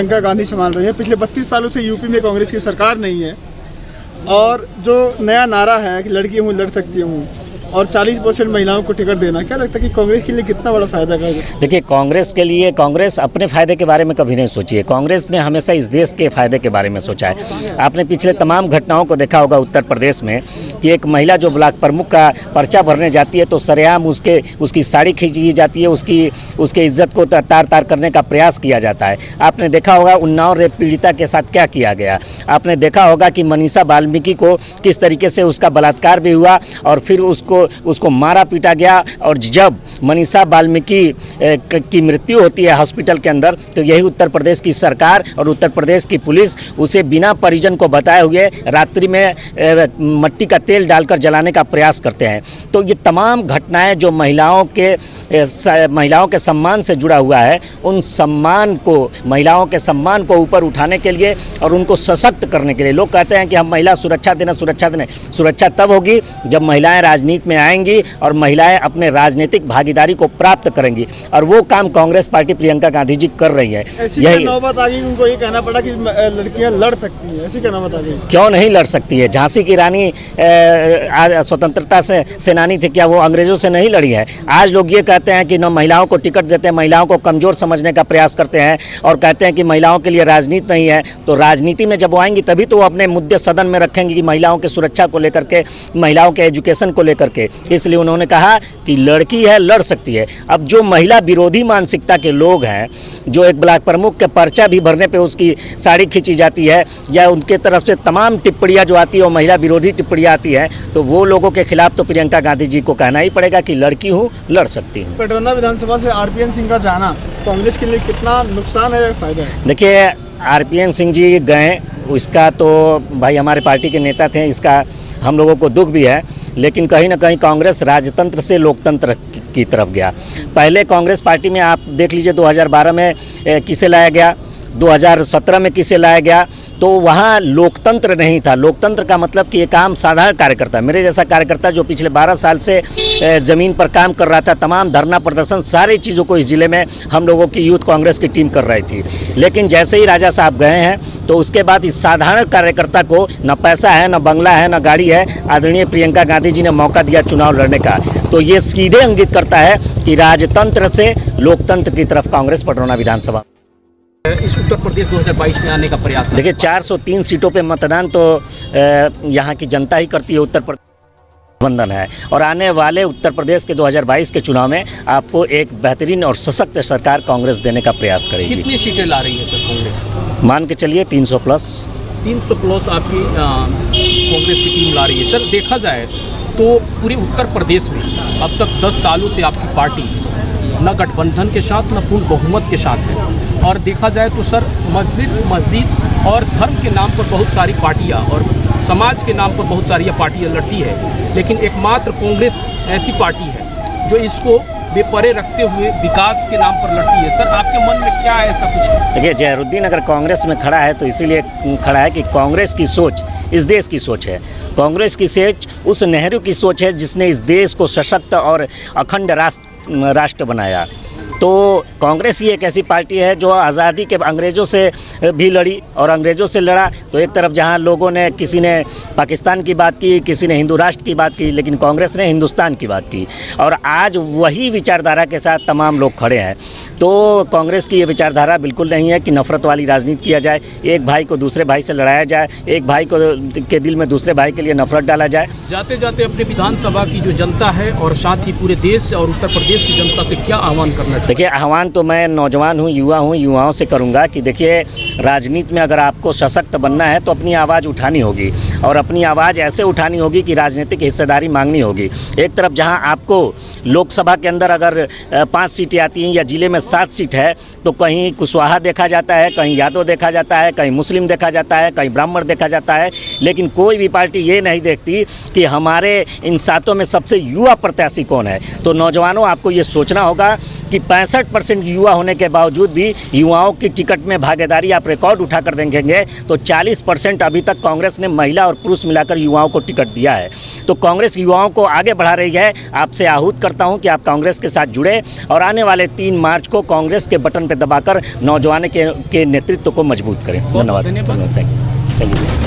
प्रियंका गांधी संभाल रही है। पिछले 32 सालों से यूपी में कांग्रेस की सरकार नहीं है और जो नया नारा है कि लड़की हूँ लड़ सकती हूँ और 40% महिलाओं को टिकट देना, क्या लगता है कि कांग्रेस के लिए कितना बड़ा फायदा है? देखिए, कांग्रेस के लिए कांग्रेस अपने फायदे के बारे में कभी नहीं सोची है। कांग्रेस ने हमेशा इस देश के फायदे के बारे में सोचा है। आपने पिछले तमाम घटनाओं को देखा होगा उत्तर प्रदेश में कि एक महिला जो ब्लॉक प्रमुख का पर्चा भरने जाती है तो सरेआम उसकी साड़ी खींची जाती है, उसके इज्जत को तार तार करने का प्रयास किया जाता है। आपने देखा होगा उन्नाव रेप पीड़िता के साथ क्या किया गया। आपने देखा होगा कि मनीषा वाल्मीकि को किस तरीके से उसका बलात्कार भी हुआ और फिर उसको मारा पीटा गया। और जब मनीषा वाल्मीकि की मृत्यु होती है हॉस्पिटल के अंदर तो यही उत्तर प्रदेश की सरकार और उत्तर प्रदेश की पुलिस उसे बिना परिजन को बताए हुए रात्रि में मट्टी का तेल डालकर जलाने का प्रयास करते हैं। तो ये तमाम घटनाएं जो महिलाओं के सम्मान से जुड़ा हुआ है, उन महिलाओं के सम्मान को ऊपर उठाने के लिए और उनको सशक्त करने के लिए लोग कहते हैं कि हम महिला सुरक्षा देना। सुरक्षा तब होगी जब महिलाएं राजनीति में आएंगी और महिलाएं अपने राजनीतिक भागीदारी को प्राप्त करेंगी और वो काम कांग्रेस पार्टी प्रियंका गांधी जी कर रही है। यही नौबत आ गई, उनको ये कहना पड़ा कि लड़कियां लड़ सकती हैं, ऐसी क्या नौबत आ गई? क्यों नहीं लड़ सकती है? झांसी की रानी स्वतंत्रता से सेनानी थी, क्या वो अंग्रेजों से नहीं लड़ी है? आज लोग ये कहते हैं कि न महिलाओं को टिकट देते हैं, महिलाओं को कमजोर समझने का प्रयास करते हैं और कहते हैं कि महिलाओं के लिए राजनीति नहीं है। तो राजनीति में जब वो आएंगी तभी तो वो अपने मुद्दे सदन में रखेंगे कि महिलाओं की सुरक्षा को लेकर के, महिलाओं के एजुकेशन को लेकर के। इसलिए उन्होंने कहा कि लड़की है लड़ सकती है। अब जो महिला विरोधी मानसिकता के लोग हैं, जो एक ब्लॉक प्रमुख के पर्चा भी भरने पे उसकी साड़ी खींची जाती है या उनके तरफ से तमाम टिप्पणियां जो आती है और महिला विरोधी टिप्पणियां आती हैं, तो वो लोगों के खिलाफ तो प्रियंका गांधी जी को कहना ही पड़ेगा कि लड़की हूँ लड़ सकती हूँ। पेट्रोना विधानसभा से आरपीएन सिंह का जाना कांग्रेस के लिए कितना नुकसान है या फायदा है? देखिए, आरपीएन सिंह जी गए, इसका तो भाई हमारे पार्टी के नेता थे, इसका हम लोगों को दुख भी है, लेकिन कहीं ना कहीं कांग्रेस राजतंत्र से लोकतंत्र की तरफ गया। पहले कांग्रेस पार्टी में आप देख लीजिए 2012 में किसे लाया गया, 2017 में किसे लाया गया, तो वहाँ लोकतंत्र नहीं था। लोकतंत्र का मतलब कि एक आम साधारण कार्यकर्ता, मेरे जैसा कार्यकर्ता जो पिछले 12 साल से ज़मीन पर काम कर रहा था, तमाम धरना प्रदर्शन सारी चीज़ों को इस ज़िले में हम लोगों की यूथ कांग्रेस की टीम कर रही थी। लेकिन जैसे ही राजा साहब गए हैं तो उसके बाद इस साधारण कार्यकर्ता को न पैसा है, न बंगला है, न गाड़ी है, आदरणीय प्रियंका गांधी जी ने मौका दिया चुनाव लड़ने का। तो ये सीधे इंगित करता है कि राजतंत्र से लोकतंत्र की तरफ कांग्रेस पेट्रोना विधानसभा इस उत्तर प्रदेश 2022 में आने का प्रयास है। देखिए, 403 सीटों पे मतदान तो यहाँ की जनता ही करती है, उत्तर प्रदेश गठबंधन है और आने वाले उत्तर प्रदेश के 2022 के चुनाव में आपको एक बेहतरीन और सशक्त सरकार कांग्रेस देने का प्रयास करेगी। कितनी सीटें ला रही है सर कांग्रेस? मान के चलिए 300 प्लस। 300 प्लस आपकी कांग्रेस की टीम ला रही है। सर, देखा जाए तो पूरे उत्तर प्रदेश में अब तक 10 सालों से आपकी पार्टी न गठबंधन के साथ न पूर्ण बहुमत के साथ है और देखा जाए तो सर मस्जिद और धर्म के नाम पर बहुत सारी पार्टियां और समाज के नाम पर बहुत सारी पार्टियां लड़ती है, लेकिन एकमात्र कांग्रेस ऐसी पार्टी है जो इसको बेपरे रखते हुए विकास के नाम पर लड़ती है। सर, आपके मन में क्या है ऐसा कुछ? देखिए, जहरुद्दीन अगर कांग्रेस में खड़ा है तो इसीलिए खड़ा है कि कांग्रेस की सोच इस देश की सोच है। कांग्रेस की सोच उस नेहरू की सोच है जिसने इस देश को सशक्त और अखंड राष्ट्र बनाया। तो कांग्रेस ही एक ऐसी पार्टी है जो आज़ादी के अंग्रेज़ों से भी लड़ी और अंग्रेज़ों से लड़ा। तो एक तरफ जहां लोगों ने, किसी ने पाकिस्तान की बात की, किसी ने हिंदू राष्ट्र की बात की, लेकिन कांग्रेस ने हिंदुस्तान की बात की और आज वही विचारधारा के साथ तमाम लोग खड़े हैं। तो कांग्रेस की ये विचारधारा बिल्कुल नहीं है कि नफ़रत वाली राजनीति किया जाए, एक भाई को दूसरे भाई से लड़ाया जाए, एक भाई के दिल में दूसरे भाई के लिए नफरत डाला जाए। जाते जाते अपने विधानसभा की जो जनता है और साथ ही पूरे देश और उत्तर प्रदेश की जनता से क्या आह्वान करना चाहिए? देखिए, आह्वान तो मैं नौजवान हूँ, युवाओं से करूँगा कि देखिए, राजनीति में अगर आपको सशक्त बनना है तो अपनी आवाज़ उठानी होगी और अपनी आवाज़ ऐसे उठानी होगी कि राजनीतिक हिस्सेदारी मांगनी होगी। एक तरफ जहां आपको लोकसभा के अंदर अगर 5 सीटें आती हैं या ज़िले में 7 सीट है तो कहीं कुशवाहा देखा जाता है, कहीं यादव देखा जाता है, कहीं मुस्लिम देखा जाता है, कहीं ब्राह्मण देखा जाता है, लेकिन कोई भी पार्टी ये नहीं देखती कि हमारे इन 7 में सबसे युवा प्रत्याशी कौन है। तो नौजवानों, आपको ये सोचना होगा कि 65% युवा होने के बावजूद भी युवाओं की टिकट में भागीदारी आप रिकॉर्ड उठाकर देखेंगे तो 40% अभी तक कांग्रेस ने महिला और पुरुष मिलाकर युवाओं को टिकट दिया है। तो कांग्रेस युवाओं को आगे बढ़ा रही है। आपसे आहूत करता हूं कि आप कांग्रेस के साथ जुड़े और आने वाले 3 मार्च को कांग्रेस के बटन पर दबाकर नौजवानों के नेतृत्व को मजबूत करें। धन्यवाद। धन्यवाद। Thank you.